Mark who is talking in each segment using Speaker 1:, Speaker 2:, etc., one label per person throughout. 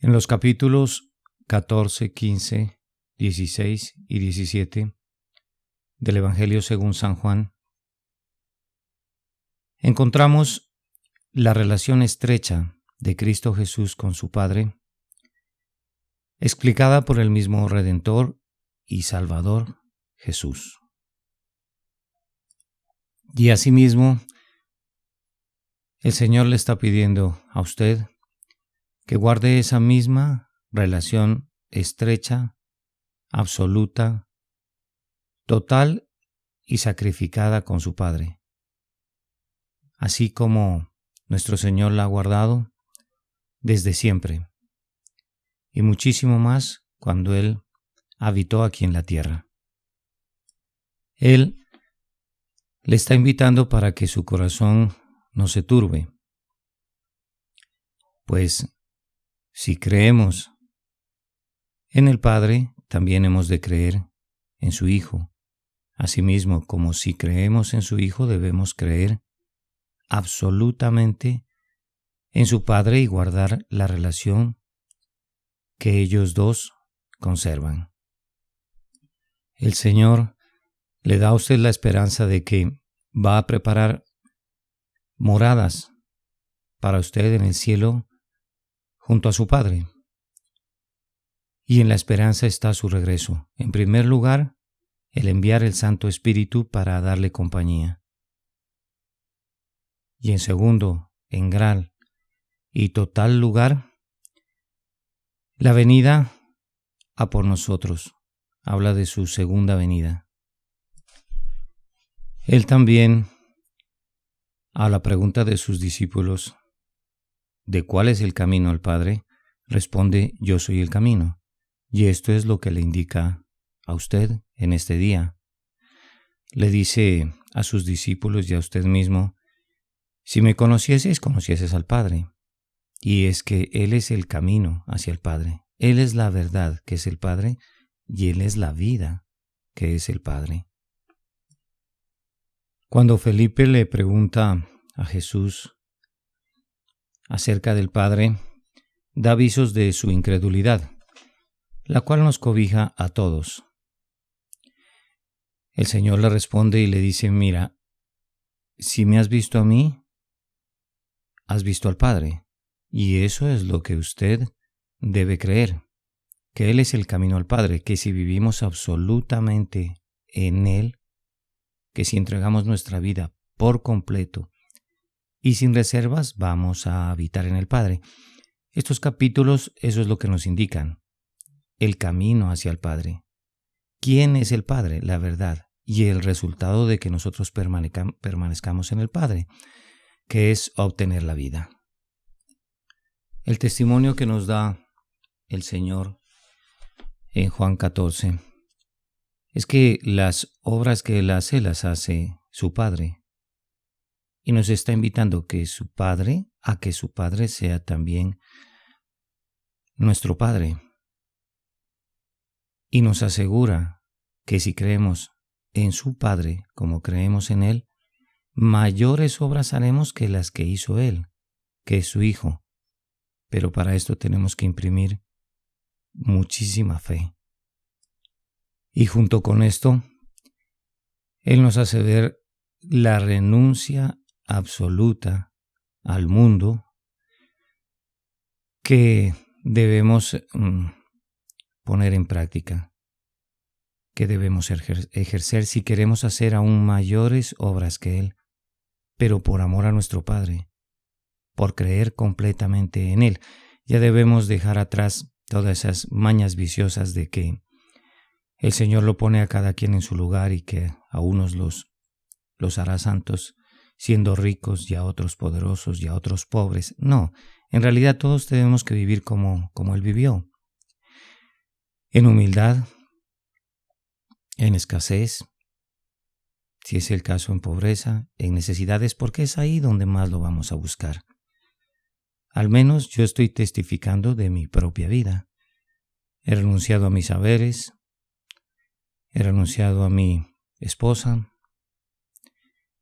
Speaker 1: En los capítulos 14, 15, 16 y 17 del Evangelio según San Juan, encontramos la relación estrecha de Cristo Jesús con su Padre, explicada por el mismo Redentor y Salvador Jesús. Y asimismo, el Señor le está pidiendo a usted que guarde esa misma relación estrecha, absoluta, total y sacrificada con su Padre. Así como nuestro Señor la ha guardado desde siempre, y muchísimo más cuando Él habitó aquí en la tierra. Él le está invitando para que su corazón no se turbe, pues si creemos en el Padre, también hemos de creer en su Hijo. Asimismo, como si creemos en su Hijo, debemos creer absolutamente en su Padre y guardar la relación que ellos dos conservan. El Señor le da a usted la esperanza de que va a preparar moradas para usted en el cielo junto a su Padre. Y en la esperanza está su regreso. En primer lugar, el enviar el Santo Espíritu para darle compañía. Y en segundo, en gran y total lugar, la venida a por nosotros. Habla de su segunda venida. Él también, a la pregunta de sus discípulos, ¿de cuál es el camino al Padre?, responde: yo soy el camino. Y esto es lo que le indica a usted en este día. Le dice a sus discípulos y a usted mismo: si me conocieseis, conocieseis al Padre. Y es que Él es el camino hacia el Padre. Él es la verdad, que es el Padre, y Él es la vida, que es el Padre. Cuando Felipe le pregunta a Jesús acerca del Padre, da avisos de su incredulidad, la cual nos cobija a todos. El Señor le responde y le dice: mira, si me has visto a mí, has visto al Padre. Y eso es lo que usted debe creer, que Él es el camino al Padre, que si vivimos absolutamente en Él, que si entregamos nuestra vida por completo y sin reservas, vamos a habitar en el Padre. Estos capítulos, eso es lo que nos indican, el camino hacia el Padre. ¿Quién es el Padre? La verdad. Y el resultado de que nosotros permanezcamos en el Padre, que es obtener la vida. El testimonio que nos da el Señor en Juan 14 es que las obras que Él hace, las hace su Padre. Y nos está invitando a que su Padre sea también nuestro Padre. Y nos asegura que si creemos en su Padre como creemos en Él, mayores obras haremos que las que hizo Él, que es su Hijo. Pero para esto tenemos que imprimir muchísima fe. Y junto con esto, Él nos hace ver la renuncia absoluta al mundo que debemos poner en práctica, que debemos ejercer si queremos hacer aún mayores obras que Él, pero por amor a nuestro Padre, por creer completamente en Él. Ya debemos dejar atrás todas esas mañas viciosas de que el Señor lo pone a cada quien en su lugar y que a unos los hará santos siendo ricos y a otros poderosos y a otros pobres. No, en realidad todos tenemos que vivir como Él vivió. En humildad, en escasez, si es el caso en pobreza, en necesidades, porque es ahí donde más lo vamos a buscar. Al menos yo estoy testificando de mi propia vida. He renunciado a mis saberes, he renunciado a mi esposa,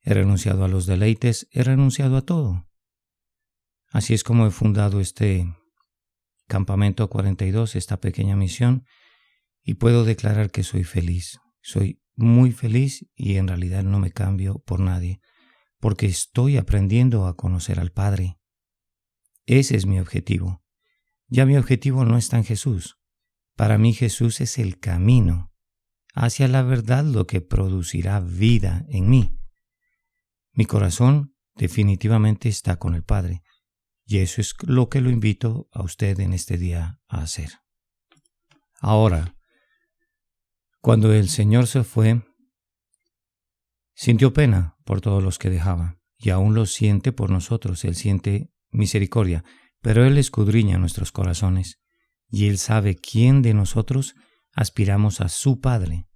Speaker 1: he renunciado a los deleites, he renunciado a todo. Así es como he fundado este Campamento 42, esta pequeña misión, y puedo declarar que soy feliz. Soy muy feliz y en realidad no me cambio por nadie, porque estoy aprendiendo a conocer al Padre. Ese es mi objetivo. Ya mi objetivo no está en Jesús. Para mí Jesús es el camino hacia la verdad, lo que producirá vida en mí. Mi corazón definitivamente está con el Padre, y eso es lo que lo invito a usted en este día a hacer. Ahora, cuando el Señor se fue, sintió pena por todos los que dejaba, y aún lo siente por nosotros. Él siente misericordia, pero Él escudriña nuestros corazones, y Él sabe quién de nosotros aspiramos a su Padre,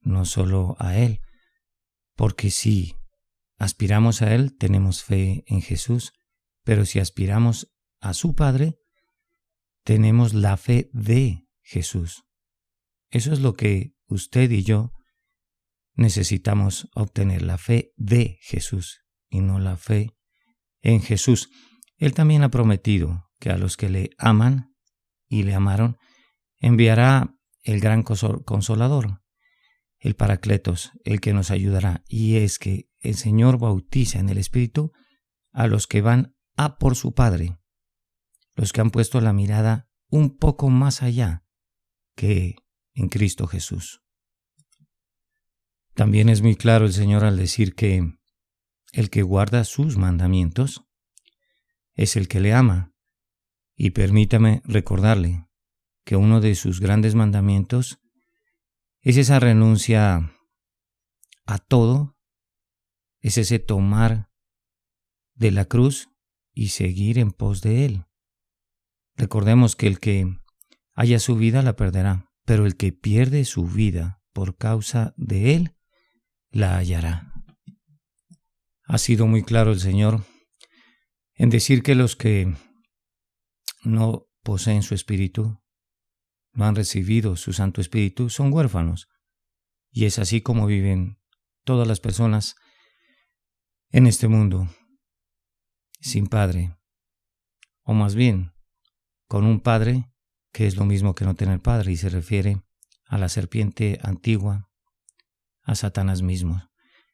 Speaker 1: no solo a Él, porque si aspiramos a Él, tenemos fe en Jesús, pero si aspiramos a su Padre, tenemos la fe de Jesús. Eso es lo que usted y yo necesitamos obtener, la fe de Jesús y no la fe en Jesús. Él también ha prometido que a los que le aman y le amaron, enviará el gran consolador, el Paracletos, el que nos ayudará. Y es que el Señor bautiza en el Espíritu a los que van a por su Padre, los que han puesto la mirada un poco más allá que en Cristo Jesús. También es muy claro el Señor al decir que el que guarda sus mandamientos es el que le ama. Y permítame recordarle que uno de sus grandes mandamientos es esa renuncia a todo, es ese tomar de la cruz y seguir en pos de Él. Recordemos que el que haya su vida la perderá, pero el que pierde su vida por causa de Él, la hallará. Ha sido muy claro el Señor en decir que los que no poseen su Espíritu, no han recibido su Santo Espíritu, son huérfanos. Y es así como viven todas las personas en este mundo, sin Padre, o más bien, con un Padre que es lo mismo que no tener Padre, y se refiere a la serpiente antigua, a Satanás mismo.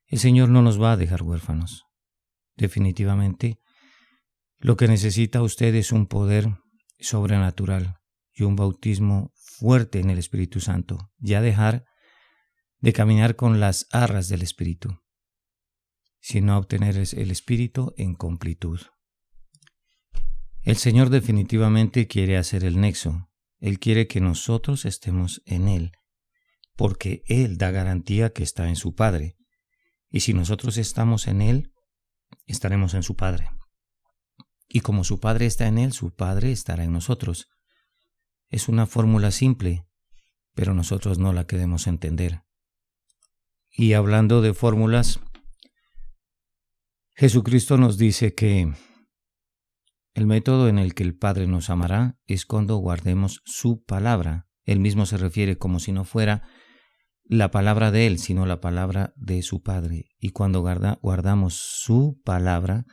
Speaker 1: El Señor no nos va a dejar huérfanos. Definitivamente, lo que necesita usted es un poder sobrenatural y un bautismo fuerte en el Espíritu Santo, ya dejar de caminar con las arras del Espíritu, sino obtener el Espíritu en completud. El Señor definitivamente quiere hacer el nexo. Él quiere que nosotros estemos en Él, porque Él da garantía que está en su Padre. Y si nosotros estamos en Él, estaremos en su Padre. Y como su Padre está en Él, su Padre estará en nosotros. Es una fórmula simple, pero nosotros no la queremos entender. Y hablando de fórmulas, Jesucristo nos dice que el método en el que el Padre nos amará es cuando guardemos su palabra. Él mismo se refiere como si no fuera la palabra de Él, sino la palabra de su Padre. Y cuando guardamos su palabra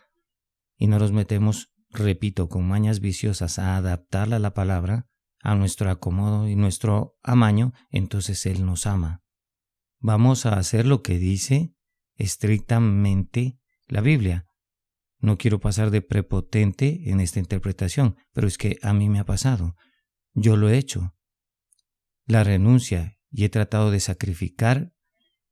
Speaker 1: y no nos metemos, repito, con mañas viciosas a adaptarla a la palabra, a nuestro acomodo y nuestro amaño, entonces Él nos ama. Vamos a hacer lo que dice estrictamente la Biblia. No quiero pasar de prepotente en esta interpretación, pero es que a mí me ha pasado. Yo lo he hecho. La renuncia, y he tratado de sacrificar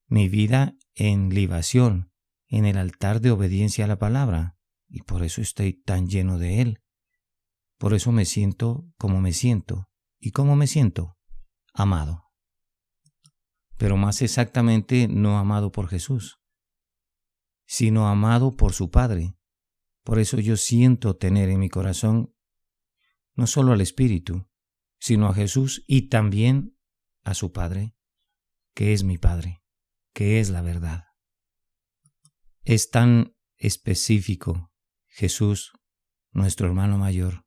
Speaker 1: mi vida en libación, en el altar de obediencia a la palabra, y por eso estoy tan lleno de Él. Por eso me siento como me siento. ¿Y cómo me siento? Amado. Pero más exactamente, no amado por Jesús, sino amado por su Padre. Por eso yo siento tener en mi corazón no solo al Espíritu, sino a Jesús y también a su Padre, que es mi Padre, que es la verdad. Es tan específico Jesús, nuestro hermano mayor,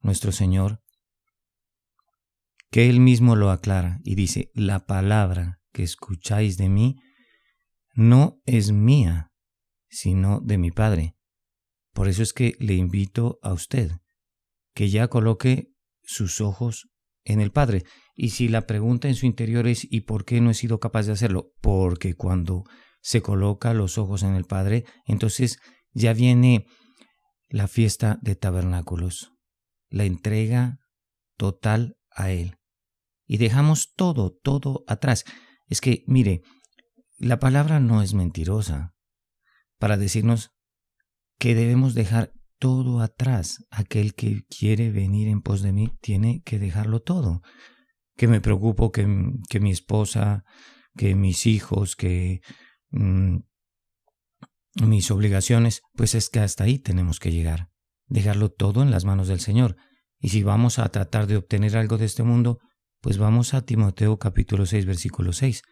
Speaker 1: nuestro Señor, que Él mismo lo aclara y dice: la palabra que escucháis de mí no es mía, sino de mi Padre. Por eso es que le invito a usted que ya coloque sus ojos en el Padre. Y si la pregunta en su interior es ¿y por qué no he sido capaz de hacerlo? Porque cuando se coloca los ojos en el Padre, entonces ya viene la fiesta de tabernáculos, la entrega total a Él. Y dejamos todo atrás. Es que, mire, la palabra no es mentirosa para decirnos que debemos dejar todo atrás. Aquel que quiere venir en pos de mí tiene que dejarlo todo. Que me preocupo que mi esposa, que mis hijos, que mis obligaciones, pues es que hasta ahí tenemos que llegar. Dejarlo todo en las manos del Señor. Y si vamos a tratar de obtener algo de este mundo, pues vamos a Timoteo capítulo 6, versículo 6.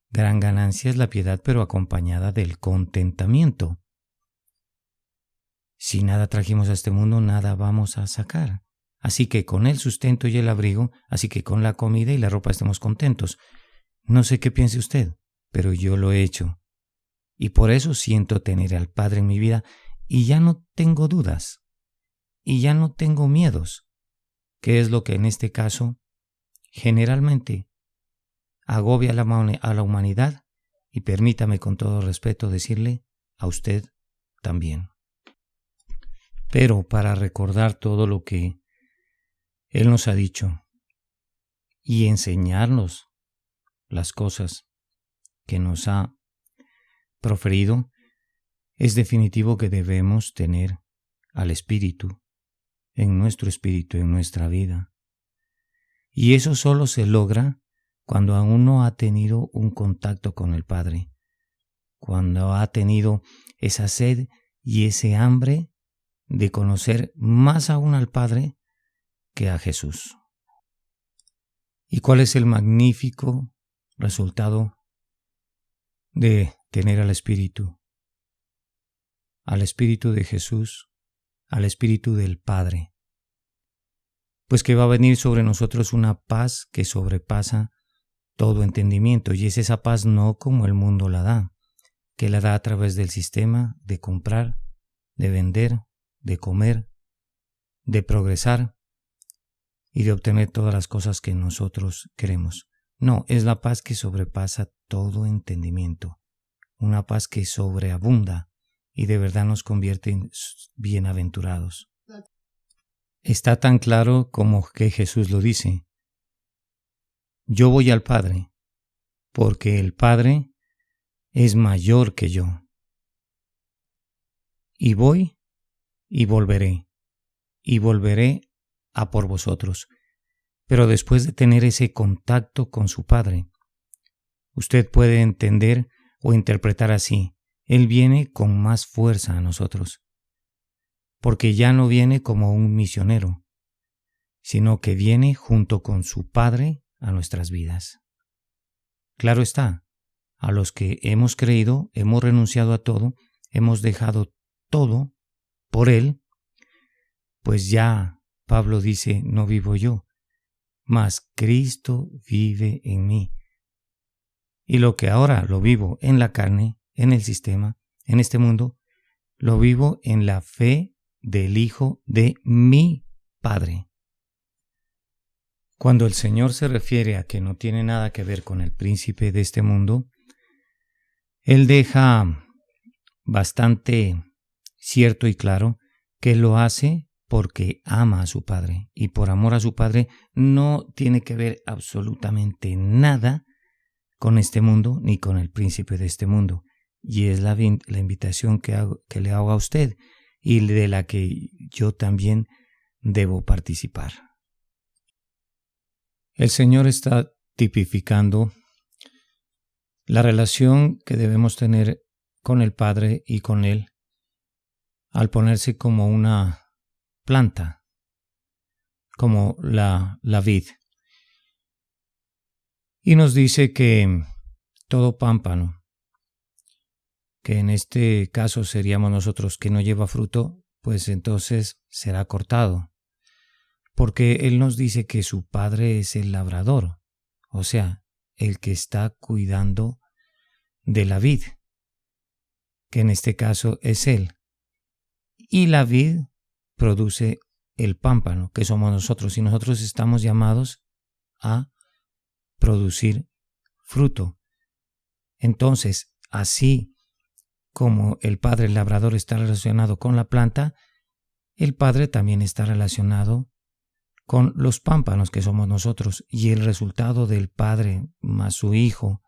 Speaker 1: Gran ganancia es la piedad, pero acompañada del contentamiento. Si nada trajimos a este mundo, nada vamos a sacar. Así que con el sustento y el abrigo, así que con la comida y la ropa estemos contentos. No sé qué piense usted, pero yo lo he hecho. Y por eso siento tener al Padre en mi vida y ya no tengo dudas. Y ya no tengo miedos, que es lo que en este caso generalmente agobia a la humanidad, y permítame con todo respeto decirle a usted también. Pero para recordar todo lo que Él nos ha dicho y enseñarnos las cosas que nos ha proferido, es definitivo que debemos tener al Espíritu, en nuestro espíritu, en nuestra vida. Y eso solo se logra cuando aún no ha tenido un contacto con el Padre, cuando ha tenido esa sed y ese hambre de conocer más aún al Padre que a Jesús. ¿Y cuál es el magnífico resultado de tener al Espíritu de Jesús, al Espíritu del Padre? Pues que va a venir sobre nosotros una paz que sobrepasa todo entendimiento, y es esa paz no como el mundo la da, que la da a través del sistema de comprar, de vender, de comer, de progresar y de obtener todas las cosas que nosotros queremos. No, es la paz que sobrepasa todo entendimiento, una paz que sobreabunda y de verdad nos convierte en bienaventurados. Está tan claro como que Jesús lo dice: yo voy al Padre, porque el Padre es mayor que yo. Y voy y volveré a por vosotros. Pero después de tener ese contacto con su Padre, usted puede entender o interpretar así: Él viene con más fuerza a nosotros, porque ya no viene como un misionero, sino que viene junto con su Padre a nuestras vidas. Claro está, a los que hemos creído, hemos renunciado a todo, hemos dejado todo por Él, pues ya Pablo dice: no vivo yo, mas Cristo vive en mí. Y lo que ahora lo vivo en la carne, en el sistema, en este mundo, lo vivo en la fe del Hijo de mi Padre. Cuando el Señor se refiere a que no tiene nada que ver con el príncipe de este mundo, Él deja bastante cierto y claro que lo hace porque ama a su Padre, y por amor a su Padre no tiene que ver absolutamente nada con este mundo ni con el príncipe de este mundo. Y es la invitación que le hago a usted y de la que yo también debo participar. El Señor está tipificando la relación que debemos tener con el Padre y con Él al ponerse como una planta, como la vid. Y nos dice que todo pámpano, que en este caso seríamos nosotros, que no lleva fruto, pues entonces será cortado. Porque Él nos dice que su Padre es el labrador, o sea, el que está cuidando de la vid, que en este caso es Él. Y la vid produce el pámpano, que somos nosotros, y nosotros estamos llamados a producir fruto. Entonces, así como el Padre el labrador está relacionado con la planta, el Padre también está relacionado con los pámpanos que somos nosotros, y el resultado del Padre más su Hijo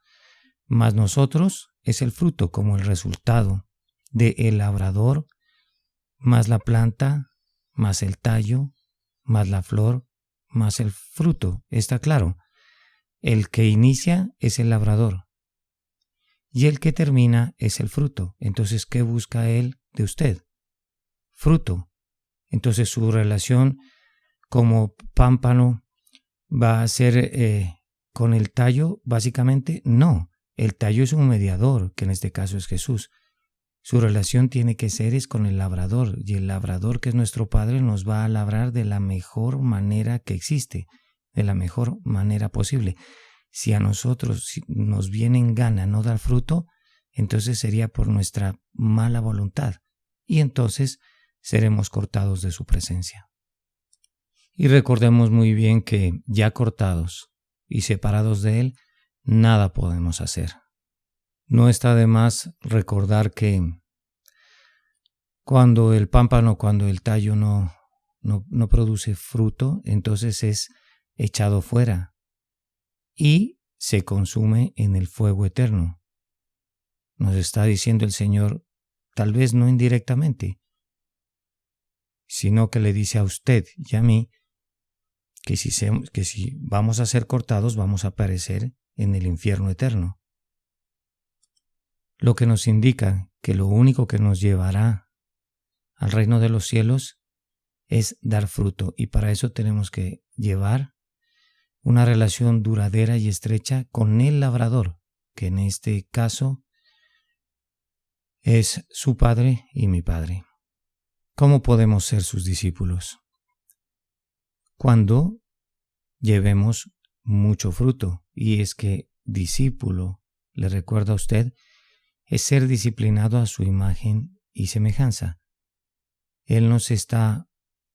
Speaker 1: más nosotros es el fruto, como el resultado del labrador más la planta más el tallo más la flor más el fruto. Está claro, el que inicia es el labrador y el que termina es el fruto. Entonces, ¿qué busca él de usted? Fruto. Entonces, su relación como pámpano va a ser con el tallo, básicamente. No, el tallo es un mediador, que en este caso es Jesús. Su relación tiene que ser es con el labrador, y el labrador, que es nuestro Padre, nos va a labrar de la mejor manera que existe, de la mejor manera posible. Si a nosotros nos viene en gana no dar fruto, entonces sería por nuestra mala voluntad, y entonces seremos cortados de su presencia. Y recordemos muy bien que ya cortados y separados de Él, nada podemos hacer. No está de más recordar que cuando el pámpano, cuando el tallo no produce fruto, entonces es echado fuera y se consume en el fuego eterno. Nos está diciendo el Señor, tal vez no indirectamente, sino que le dice a usted y a mí que si vamos a ser cortados, vamos a perecer en el infierno eterno. Lo que nos indica que lo único que nos llevará al reino de los cielos es dar fruto, y para eso tenemos que llevar una relación duradera y estrecha con el labrador, que en este caso es su Padre y mi Padre. ¿Cómo podemos ser sus discípulos? Cuando llevemos mucho fruto, y es que discípulo, le recuerda a usted, es ser disciplinado a su imagen y semejanza. Él nos está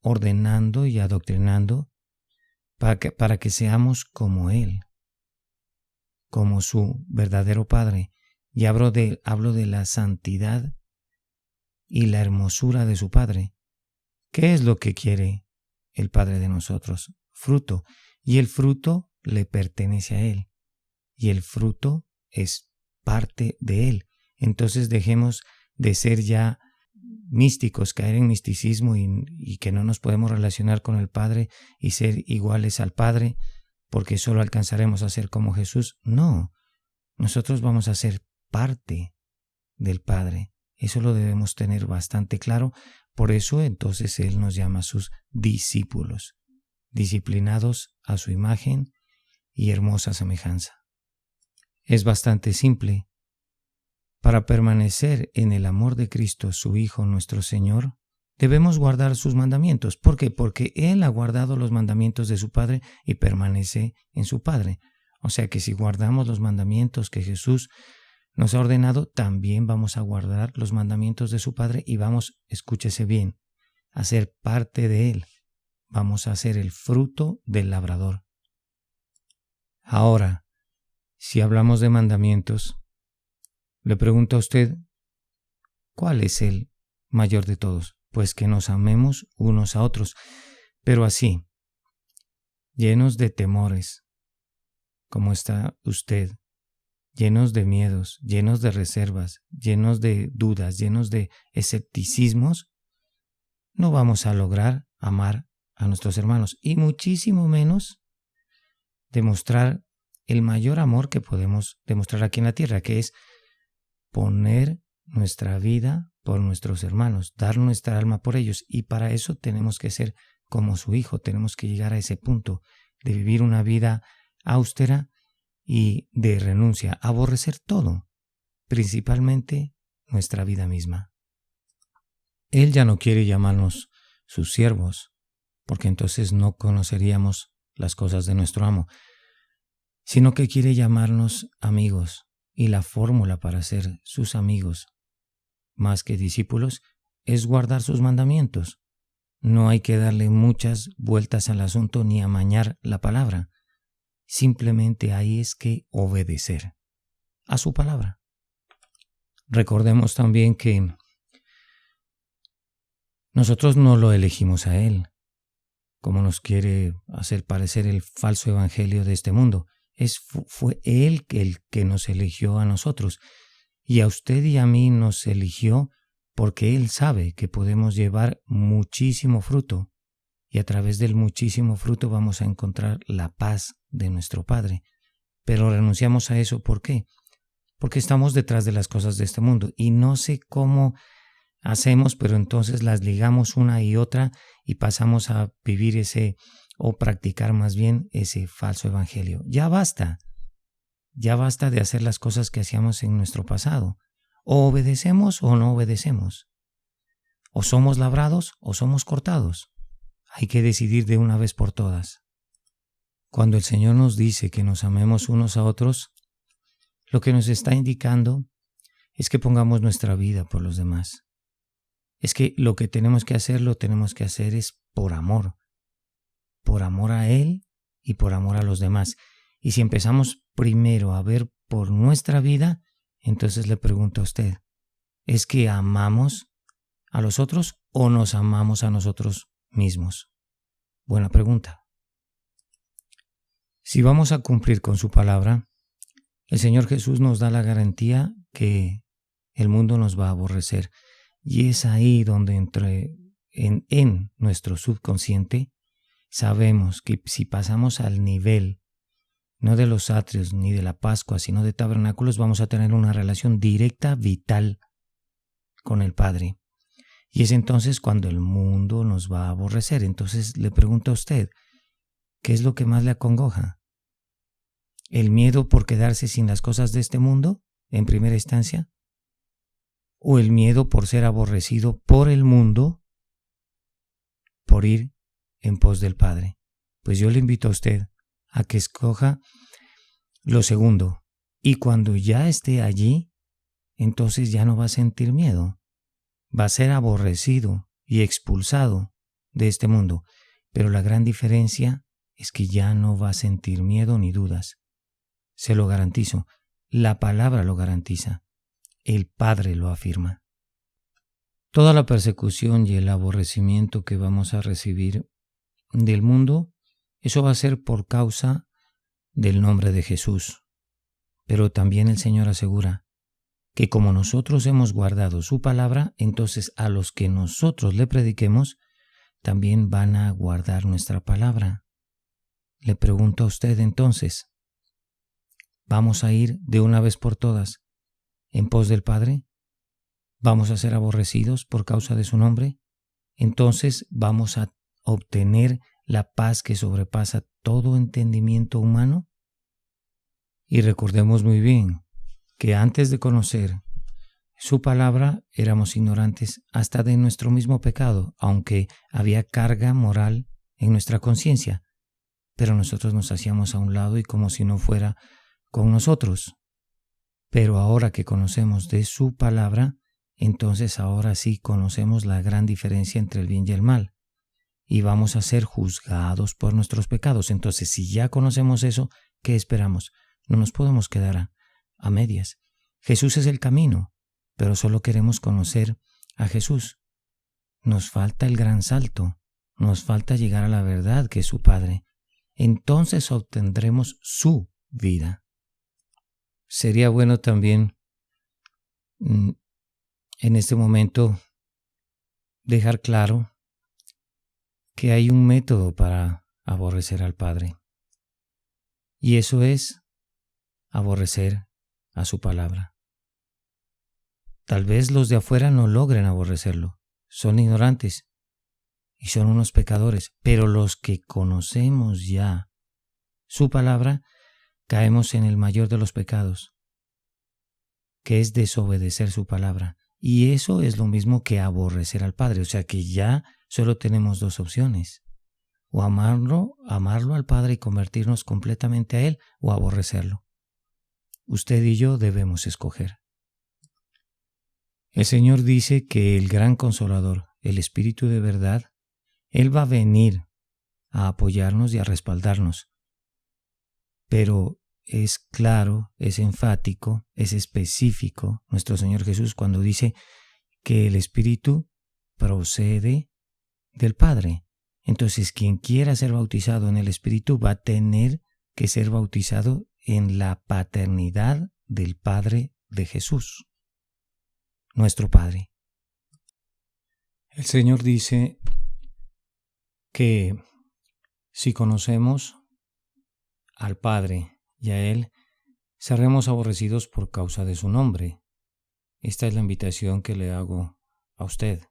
Speaker 1: ordenando y adoctrinando para que seamos como Él, como su verdadero Padre. Y hablo de la santidad y la hermosura de su Padre. ¿Qué es lo que quiere el Padre de nosotros? Fruto. Y el fruto le pertenece a Él. Y el fruto es parte de Él. Entonces dejemos de ser ya místicos, caer en misticismo y que no nos podemos relacionar con el Padre y ser iguales al Padre porque solo alcanzaremos a ser como Jesús. No, nosotros vamos a ser parte del Padre. Eso lo debemos tener bastante claro. Por eso entonces Él nos llama a sus discípulos, disciplinados a su imagen y hermosa semejanza. Es bastante simple. Para permanecer en el amor de Cristo, su Hijo, nuestro Señor, debemos guardar sus mandamientos. ¿Por qué? Porque Él ha guardado los mandamientos de su Padre y permanece en su Padre. O sea que si guardamos los mandamientos que Jesús nos ha ordenado, también vamos a guardar los mandamientos de su Padre y vamos, escúchese bien, a ser parte de Él. Vamos a ser el fruto del labrador. Ahora, si hablamos de mandamientos, le pregunto a usted, ¿cuál es el mayor de todos? Pues que nos amemos unos a otros, pero así, llenos de temores, como está usted, llenos de miedos, llenos de reservas, llenos de dudas, llenos de escepticismos, no vamos a lograr amar a nuestros hermanos y muchísimo menos demostrar el mayor amor que podemos demostrar aquí en la tierra, que es poner nuestra vida por nuestros hermanos, dar nuestra alma por ellos, y para eso tenemos que ser como su Hijo, tenemos que llegar a ese punto de vivir una vida austera y de renuncia, aborrecer todo, principalmente nuestra vida misma. Él ya no quiere llamarnos sus siervos, porque entonces no conoceríamos las cosas de nuestro amo, sino que quiere llamarnos amigos. Y la fórmula para ser sus amigos, más que discípulos, es guardar sus mandamientos. No hay que darle muchas vueltas al asunto ni amañar la palabra. Simplemente hay es que obedecer a su palabra. Recordemos también que nosotros no lo elegimos a Él, como nos quiere hacer parecer el falso evangelio de este mundo. Fue Él el que nos eligió a nosotros, y a usted y a mí nos eligió porque Él sabe que podemos llevar muchísimo fruto, y a través del muchísimo fruto vamos a encontrar la paz de nuestro Padre. Pero renunciamos a eso, ¿por qué? Porque estamos detrás de las cosas de este mundo, y no sé cómo hacemos, pero entonces las ligamos una y otra y pasamos a vivir o practicar más bien ese falso evangelio. Ya basta de hacer las cosas que hacíamos en nuestro pasado. O obedecemos o no obedecemos. O somos labrados o somos cortados. Hay que decidir de una vez por todas. Cuando el Señor nos dice que nos amemos unos a otros, lo que nos está indicando es que pongamos nuestra vida por los demás. Es que lo que tenemos que hacer es por amor a Él y por amor a los demás. Y si empezamos primero a ver por nuestra vida, entonces le pregunto a usted, ¿es que amamos a los otros o nos amamos a nosotros mismos? Buena pregunta. Si vamos a cumplir con su palabra, el Señor Jesús nos da la garantía que el mundo nos va a aborrecer. Y es ahí donde en nuestro subconsciente sabemos que si pasamos al nivel no de los atrios ni de la Pascua, sino de tabernáculos, vamos a tener una relación directa, vital con el Padre. Y es entonces cuando el mundo nos va a aborrecer. Entonces le pregunto a usted, ¿qué es lo que más le acongoja? ¿El miedo por quedarse sin las cosas de este mundo, en primera instancia? ¿O el miedo por ser aborrecido por el mundo, por ir en pos del Padre? Pues yo le invito a usted a que escoja lo segundo. Y cuando ya esté allí, entonces ya no va a sentir miedo. Va a ser aborrecido y expulsado de este mundo. Pero la gran diferencia es que ya no va a sentir miedo ni dudas. Se lo garantizo. La palabra lo garantiza. El Padre lo afirma. Toda la persecución y el aborrecimiento que vamos a recibir del mundo, eso va a ser por causa del nombre de Jesús. Pero también el Señor asegura que como nosotros hemos guardado su palabra, entonces a los que nosotros le prediquemos, también van a guardar nuestra palabra. Le pregunto a usted entonces, ¿vamos a ir de una vez por todas en pos del Padre? ¿Vamos a ser aborrecidos por causa de su nombre? Entonces vamos a obtener la paz que sobrepasa todo entendimiento humano. Y recordemos muy bien que antes de conocer su palabra éramos ignorantes hasta de nuestro mismo pecado, aunque había carga moral en nuestra conciencia, pero nosotros nos hacíamos a un lado y como si no fuera con nosotros. Pero ahora que conocemos de su palabra, entonces ahora sí conocemos la gran diferencia entre el bien y el mal. Y vamos a ser juzgados por nuestros pecados. Entonces, si ya conocemos eso, ¿qué esperamos? No nos podemos quedar a medias. Jesús es el camino, pero solo queremos conocer a Jesús. Nos falta el gran salto. Nos falta llegar a la verdad que es su Padre. Entonces obtendremos su vida. Sería bueno también en este momento dejar claro que hay un método para aborrecer al Padre. Y eso es aborrecer a su palabra. Tal vez los de afuera no logren aborrecerlo. Son ignorantes y son unos pecadores. Pero los que conocemos ya su palabra, caemos en el mayor de los pecados, que es desobedecer su palabra. Y eso es lo mismo que aborrecer al Padre. O sea que ya solo tenemos dos opciones. O amarlo al Padre y convertirnos completamente a Él, o aborrecerlo. Usted y yo debemos escoger. El Señor dice que el gran Consolador, el Espíritu de verdad, Él va a venir a apoyarnos y a respaldarnos. Pero es claro, es enfático, es específico nuestro Señor Jesús cuando dice que el Espíritu procede del Padre. Entonces, quien quiera ser bautizado en el Espíritu va a tener que ser bautizado en la paternidad del Padre de Jesús, nuestro Padre. El Señor dice que si conocemos al Padre y a Él, seremos aborrecidos por causa de su nombre. Esta es la invitación que le hago a usted,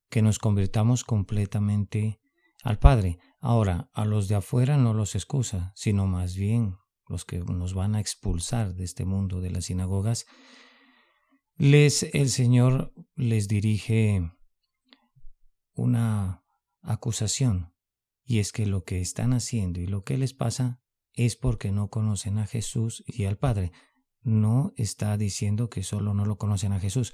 Speaker 1: que nos convirtamos completamente al Padre. Ahora, a los de afuera no los excusa, sino más bien los que nos van a expulsar de este mundo de las sinagogas, el Señor les dirige una acusación, y es que lo que están haciendo y lo que les pasa es porque no conocen a Jesús y al Padre. No está diciendo que solo no lo conocen a Jesús,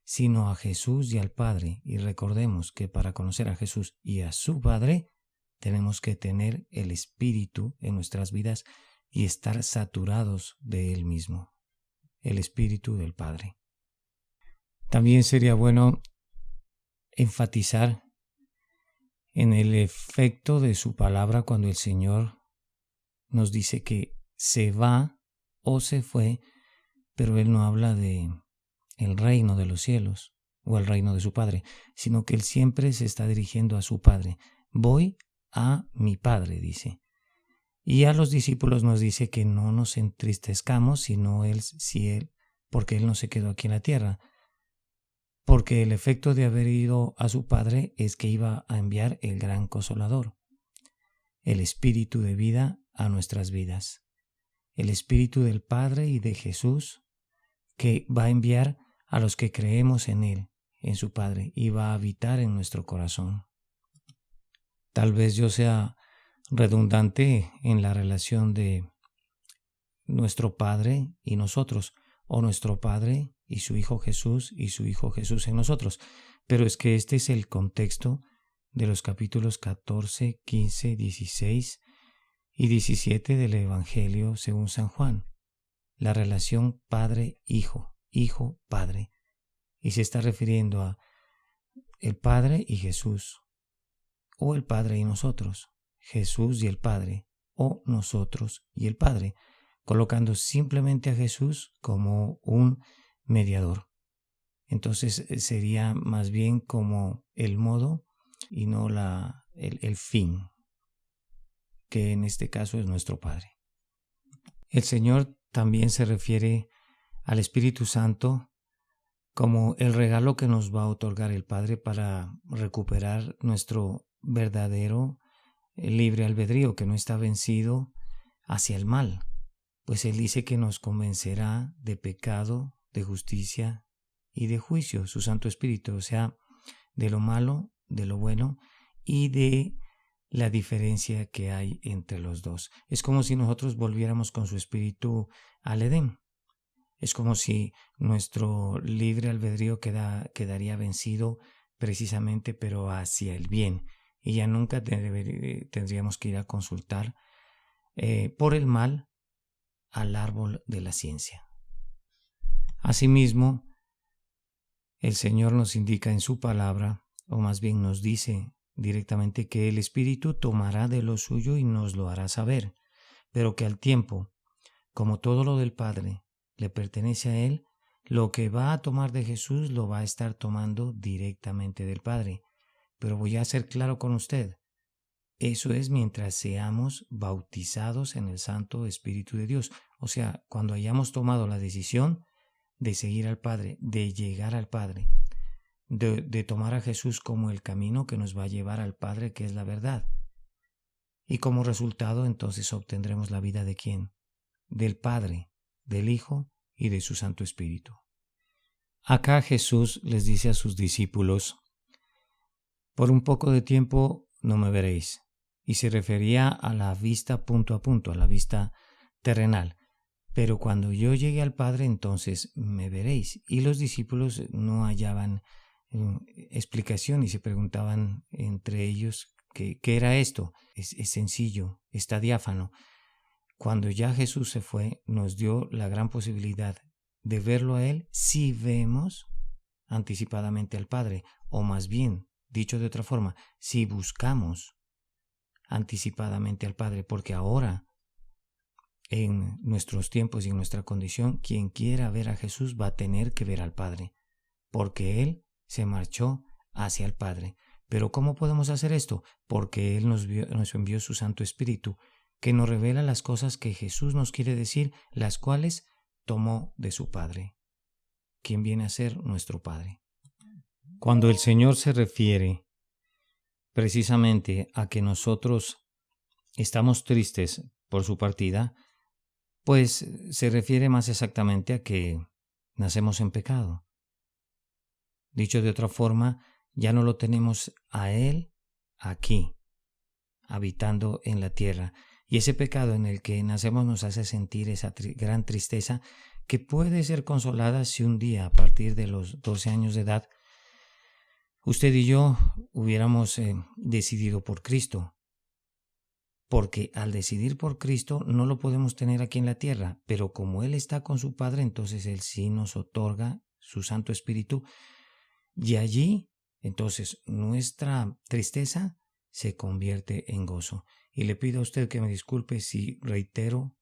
Speaker 1: sino a Jesús y al Padre. Y recordemos que para conocer a Jesús y a su Padre, tenemos que tener el Espíritu en nuestras vidas y estar saturados de Él mismo, el Espíritu del Padre. También sería bueno enfatizar en el efecto de su palabra cuando el Señor nos dice que se va o se fue, pero Él no habla de el reino de los cielos o el reino de su Padre, sino que Él siempre se está dirigiendo a su Padre. Voy a mi Padre, dice. Y a los discípulos nos dice que no nos entristezcamos, sino porque Él no se quedó aquí en la tierra. Porque el efecto de haber ido a su Padre es que iba a enviar el gran Consolador, el Espíritu de vida a nuestras vidas, el Espíritu del Padre y de Jesús que va a enviar a los que creemos en Él, en su Padre, y va a habitar en nuestro corazón. Tal vez yo sea redundante en la relación de nuestro Padre y nosotros, o nuestro Padre y su Hijo Jesús y su Hijo Jesús en nosotros. Pero es que este es el contexto de los capítulos 14, 15, 16 y 17 del Evangelio según San Juan. La relación Padre-Hijo, Hijo-Padre. Y se está refiriendo a el Padre y Jesús, o el Padre y nosotros, Jesús y el Padre, o nosotros y el Padre, colocando simplemente a Jesús como un mediador. Entonces sería más bien como el modo y no el fin, que en este caso es nuestro Padre. El Señor también se refiere al Espíritu Santo como el regalo que nos va a otorgar el Padre para recuperar nuestro verdadero libre albedrío, que no está vencido hacia el mal. Pues Él dice que nos convencerá de pecado, de justicia y de juicio, su Santo Espíritu, o sea, de lo malo, de lo bueno y de la diferencia que hay entre los dos. Es como si nosotros volviéramos con su Espíritu al Edén. Es como si nuestro libre albedrío quedaría vencido precisamente, pero hacia el bien, y ya nunca tendríamos que ir a consultar por el mal al árbol de la ciencia. Asimismo, el Señor nos indica en su palabra, o más bien nos dice directamente, que el Espíritu tomará de lo suyo y nos lo hará saber, pero que al tiempo, como todo lo del Padre le pertenece a Él, lo que va a tomar de Jesús lo va a estar tomando directamente del Padre. Pero voy a ser claro con usted, eso es mientras seamos bautizados en el Santo Espíritu de Dios. O sea, cuando hayamos tomado la decisión de seguir al Padre, de llegar al Padre, de tomar a Jesús como el camino que nos va a llevar al Padre, que es la verdad. Y como resultado, entonces obtendremos la vida ¿de quién? Del Padre, del Hijo y de su Santo Espíritu. Acá Jesús les dice a sus discípulos, por un poco de tiempo no me veréis. Y se refería a la vista punto a punto, a la vista terrenal. Pero cuando yo llegue al Padre, entonces me veréis. Y los discípulos no hallaban explicación y se preguntaban entre ellos qué era esto. Es sencillo, está diáfano. Cuando ya Jesús se fue, nos dio la gran posibilidad de verlo a Él si vemos anticipadamente al Padre, o más bien, dicho de otra forma, si buscamos anticipadamente al Padre, porque ahora, en nuestros tiempos y en nuestra condición, quien quiera ver a Jesús va a tener que ver al Padre, porque Él se marchó hacia el Padre. Pero ¿cómo podemos hacer esto? Porque Él nos envió su Santo Espíritu, que nos revela las cosas que Jesús nos quiere decir, las cuales tomó de su Padre, quien viene a ser nuestro Padre. Cuando el Señor se refiere precisamente a que nosotros estamos tristes por su partida, pues se refiere más exactamente a que nacemos en pecado. Dicho de otra forma, ya no lo tenemos a Él aquí, habitando en la tierra. Y ese pecado en el que nacemos nos hace sentir esa gran tristeza que puede ser consolada si un día, a partir de los 12 años de edad, usted y yo hubiéramos decidido por Cristo. Porque al decidir por Cristo no lo podemos tener aquí en la tierra, pero como Él está con su Padre, entonces Él sí nos otorga su Santo Espíritu y allí, entonces, nuestra tristeza se convierte en gozo. Y le pido a usted que me disculpe si reitero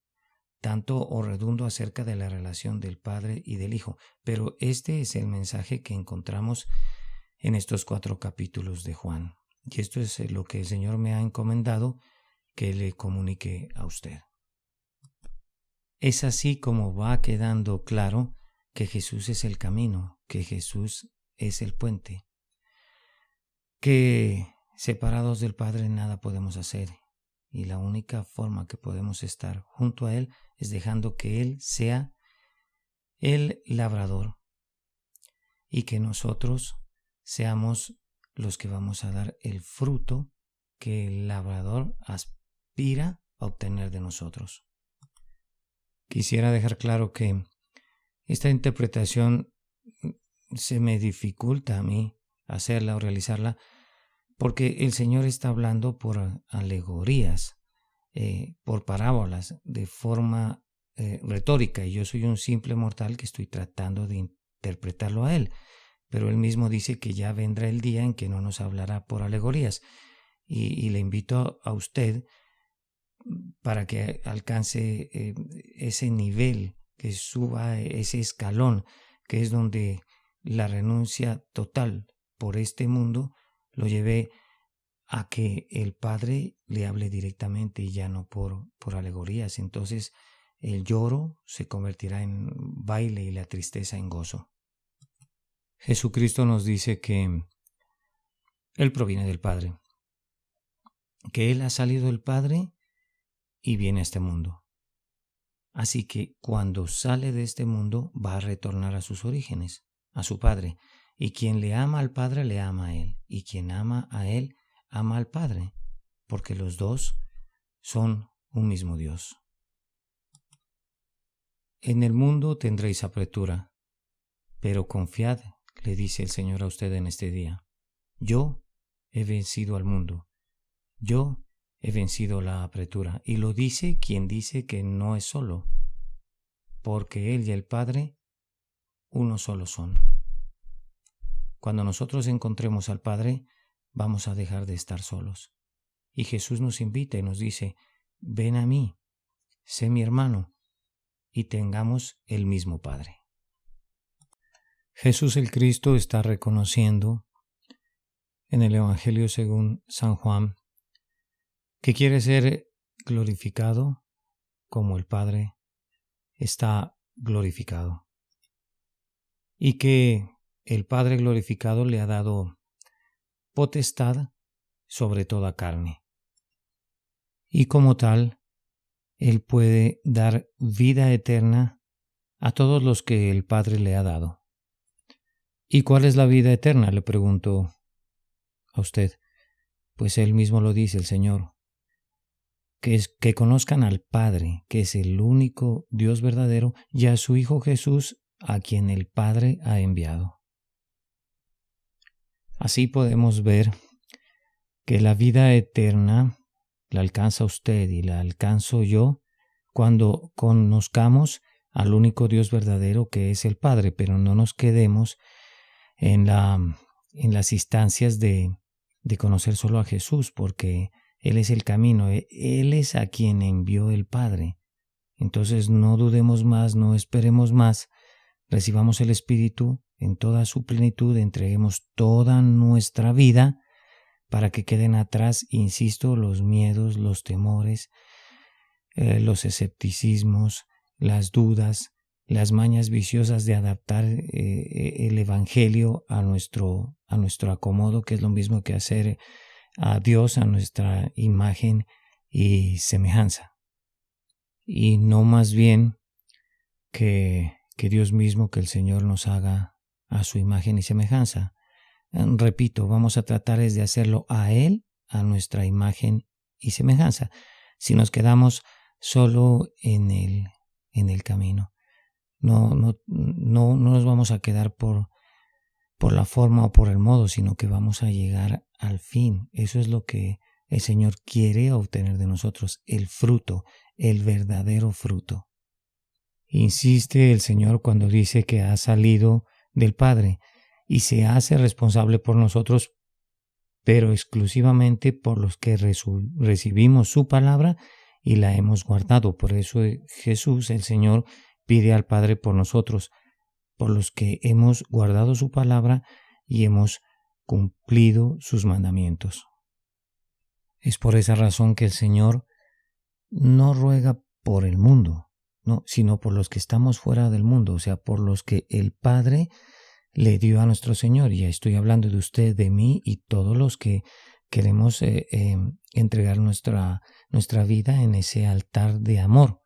Speaker 1: tanto o redundo acerca de la relación del Padre y del Hijo, pero este es el mensaje que encontramos en estos 4 capítulos de Juan. Y esto es lo que el Señor me ha encomendado que le comunique a usted. Es así como va quedando claro que Jesús es el camino, que Jesús es el puente, que separados del Padre nada podemos hacer y la única forma que podemos estar junto a Él es dejando que Él sea el labrador y que nosotros seamos los que vamos a dar el fruto que el labrador aspira a obtener de nosotros. Quisiera dejar claro que esta interpretación se me dificulta a mí hacerla o realizarla porque el Señor está hablando por alegorías, por parábolas, de forma retórica, y yo soy un simple mortal que estoy tratando de interpretarlo a Él, pero Él mismo dice que ya vendrá el día en que no nos hablará por alegorías, y le invito a usted para que alcance ese nivel, que suba ese escalón, que es donde la renuncia total por este mundo lo lleve a que el Padre le hable directamente y ya no por alegorías. Entonces el lloro se convertirá en baile y la tristeza en gozo. Jesucristo nos dice que Él proviene del Padre, que Él ha salido del Padre y viene a este mundo. Así que cuando sale de este mundo va a retornar a sus orígenes, a su Padre. Y quien le ama al Padre le ama a Él. Y quien ama a Él ama al Padre, porque los dos son un mismo Dios. En el mundo tendréis apretura, pero confiad, le dice el Señor a usted en este día. Yo he vencido al mundo. Yo he vencido la apretura. Y lo dice quien dice que no es solo, porque Él y el Padre uno solo son. Cuando nosotros encontremos al Padre, vamos a dejar de estar solos. Y Jesús nos invita y nos dice, ven a mí, sé mi hermano, y tengamos el mismo Padre. Jesús el Cristo está reconociendo en el Evangelio según San Juan que quiere ser glorificado como el Padre está glorificado. Y que el Padre glorificado le ha dado potestad sobre toda carne. Y como tal, Él puede dar vida eterna a todos los que el Padre le ha dado. ¿Y cuál es la vida eterna?, le pregunto a usted. Pues Él mismo lo dice, el Señor. Que conozcan al Padre, que es el único Dios verdadero, y a su Hijo Jesús, a quien el Padre ha enviado. Así podemos ver que la vida eterna la alcanza usted y la alcanzo yo cuando conozcamos al único Dios verdadero que es el Padre, pero no nos quedemos en las instancias de conocer solo a Jesús, porque Él es el camino, Él es a quien envió el Padre. Entonces no dudemos más, no esperemos más, recibamos el Espíritu en toda su plenitud, entreguemos toda nuestra vida para que queden atrás, insisto, los miedos, los temores, los escepticismos, las dudas, las mañas viciosas de adaptar el Evangelio a nuestro acomodo, que es lo mismo que hacer a Dios a nuestra imagen y semejanza. Y no más bien que Dios mismo, que el Señor nos haga a su imagen y semejanza. Repito, vamos a tratar de hacerlo a Él, a nuestra imagen y semejanza. Si nos quedamos solo en el camino, no nos vamos a quedar por la forma o por el modo, sino que vamos a llegar al fin. Eso es lo que el Señor quiere obtener de nosotros, el fruto, el verdadero fruto. Insiste el Señor cuando dice que ha salido del Padre y se hace responsable por nosotros, pero exclusivamente por los que recibimos su palabra y la hemos guardado. Por eso Jesús, el Señor, pide al Padre por nosotros, por los que hemos guardado su palabra y hemos cumplido sus mandamientos. Es por esa razón que el Señor no ruega por el mundo, no, sino por los que estamos fuera del mundo, o sea, por los que el Padre le dio a nuestro Señor. Y ya estoy hablando de usted, de mí y todos los que queremos entregar nuestra vida en ese altar de amor,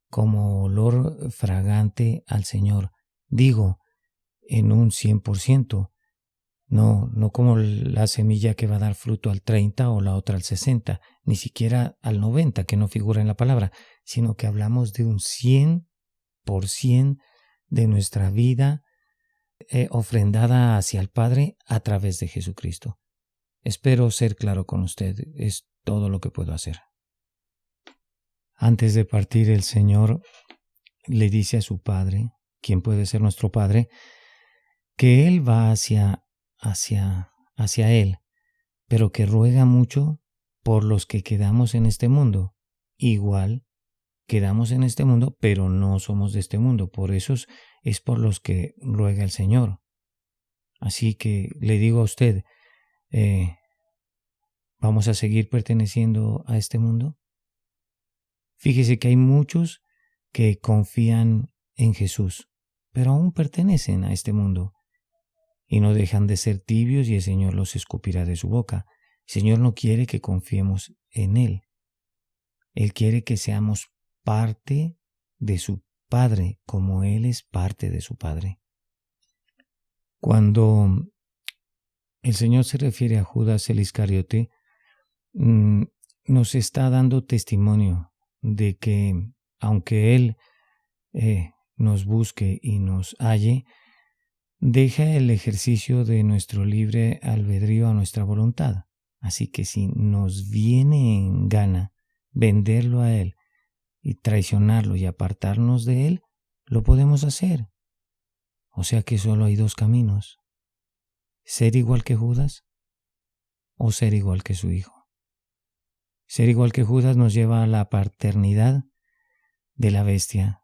Speaker 1: como olor fragante al Señor. Digo, en un 100%, no como la semilla que va a dar fruto al 30 o la otra al 60, ni siquiera al 90, que no figura en la palabra, sino que hablamos de un 100% de nuestra vida ofrendada hacia el Padre a través de Jesucristo. Espero ser claro con usted, es todo lo que puedo hacer. Antes de partir, el Señor le dice a su Padre, quien puede ser nuestro Padre, que Él va hacia Él, pero que ruega mucho por los que quedamos en este mundo. Igual quedamos en este mundo, pero no somos de este mundo. Por eso es por los que ruega el Señor. Así que le digo a usted, ¿vamos a seguir perteneciendo a este mundo? Fíjese que hay muchos que confían en Jesús, pero aún pertenecen a este mundo y no dejan de ser tibios y el Señor los escupirá de su boca. El Señor no quiere que confiemos en Él. Él quiere que seamos parte de su Padre, como Él es parte de su Padre. Cuando el Señor se refiere a Judas el Iscariote, nos está dando testimonio de que aunque Él nos busque y nos halle, deja el ejercicio de nuestro libre albedrío a nuestra voluntad. Así que si nos viene en gana venderlo a Él y traicionarlo y apartarnos de Él, lo podemos hacer. O sea que solo hay dos caminos: ser igual que Judas o ser igual que su hijo. Ser igual que Judas nos lleva a la paternidad de la bestia,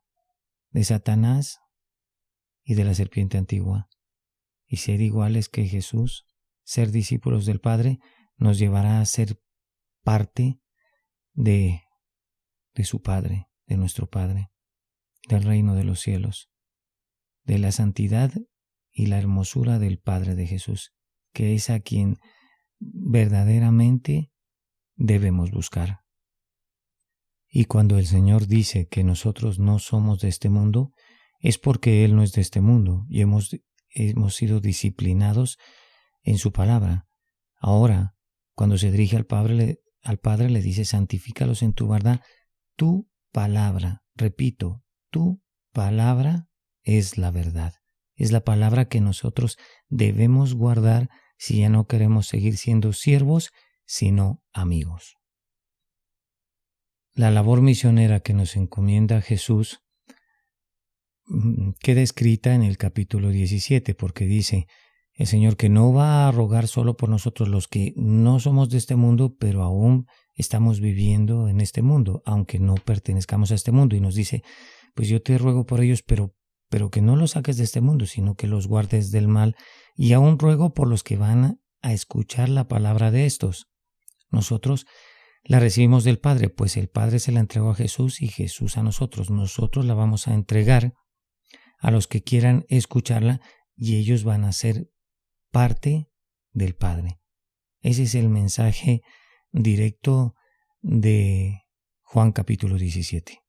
Speaker 1: de Satanás y de la serpiente antigua. Y ser iguales que Jesús, ser discípulos del Padre, nos llevará a ser parte de su Padre, de nuestro Padre, del reino de los cielos, de la santidad y la hermosura del Padre de Jesús, que es a quien verdaderamente debemos buscar. Y cuando el Señor dice que nosotros no somos de este mundo, es porque Él no es de este mundo y hemos sido disciplinados en su palabra. Ahora, cuando se dirige al Padre le dice: santifícalos en tu verdad. Tu palabra, repito, tu palabra es la verdad. Es la palabra que nosotros debemos guardar si ya no queremos seguir siendo siervos, sino amigos. La labor misionera que nos encomienda Jesús queda escrita en el capítulo 17, porque dice el Señor que no va a rogar solo por nosotros los que no somos de este mundo, pero aún estamos viviendo en este mundo, aunque no pertenezcamos a este mundo. Y nos dice, pues yo te ruego por ellos, pero que no los saques de este mundo, sino que los guardes del mal. Y aún ruego por los que van a escuchar la palabra de estos. Nosotros la recibimos del Padre, pues el Padre se la entregó a Jesús y Jesús a nosotros. Nosotros la vamos a entregar a los que quieran escucharla y ellos van a ser parte del Padre. Ese es el mensaje directo de Juan capítulo 17.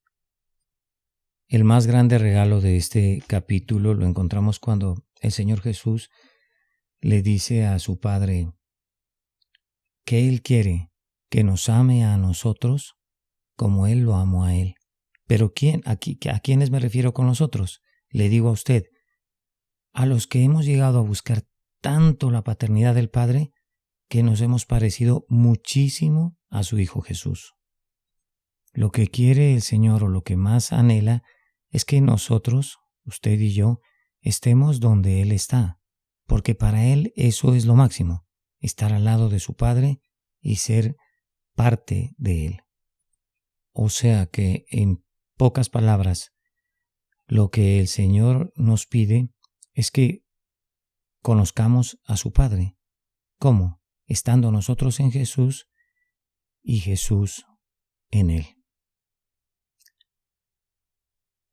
Speaker 1: El más grande regalo de este capítulo lo encontramos cuando el Señor Jesús le dice a su Padre que Él quiere que nos ame a nosotros como Él lo amó a Él. Pero ¿a quiénes me refiero con nosotros? Le digo a usted, a los que hemos llegado a buscar tanto la paternidad del Padre que nos hemos parecido muchísimo a su Hijo Jesús. Lo que quiere el Señor o lo que más anhela es que nosotros, usted y yo, estemos donde Él está, porque para Él eso es lo máximo, estar al lado de su Padre y ser parte de Él. O sea que, en pocas palabras, lo que el Señor nos pide es que conozcamos a su Padre. ¿Cómo? Estando nosotros en Jesús y Jesús en Él.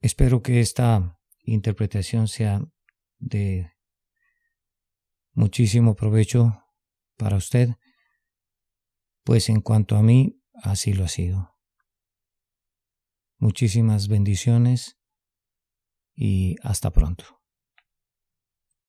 Speaker 1: Espero que esta interpretación sea de muchísimo provecho para usted, pues en cuanto a mí, así lo ha sido. Muchísimas bendiciones y hasta pronto.